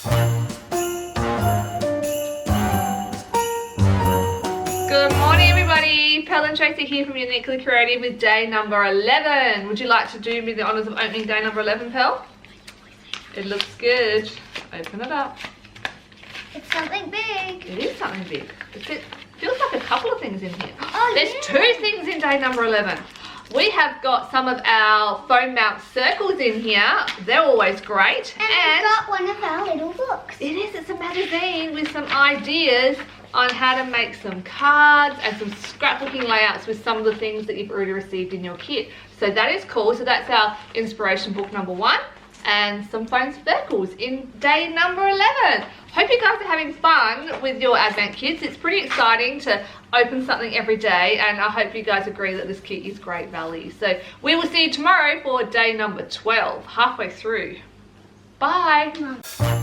Good morning, everybody. Pearl and Tracey here from Uniquely Creative with day number 11. Would you like to do me the honours of opening day number 11, Pearl? It looks good. Open it up. It's something big. It is something big. It feels like a couple of things in here. Oh, There's yeah. 2 things in day number 11. We have got some of our foam mount circles in here. They're always great. And we've got one of our little books. It is. It's a magazine with some ideas on how to make some cards and some scrapbooking layouts with some of the things that you've already received in your kit. So that is cool. So that's our inspiration book number 1 and some foam circles in day number 11. Hope you guys are having fun with your Advent kits. It's pretty exciting to open something every day, and I hope you guys agree that this kit is great value. So we will see you tomorrow for day number 12, halfway through. Bye.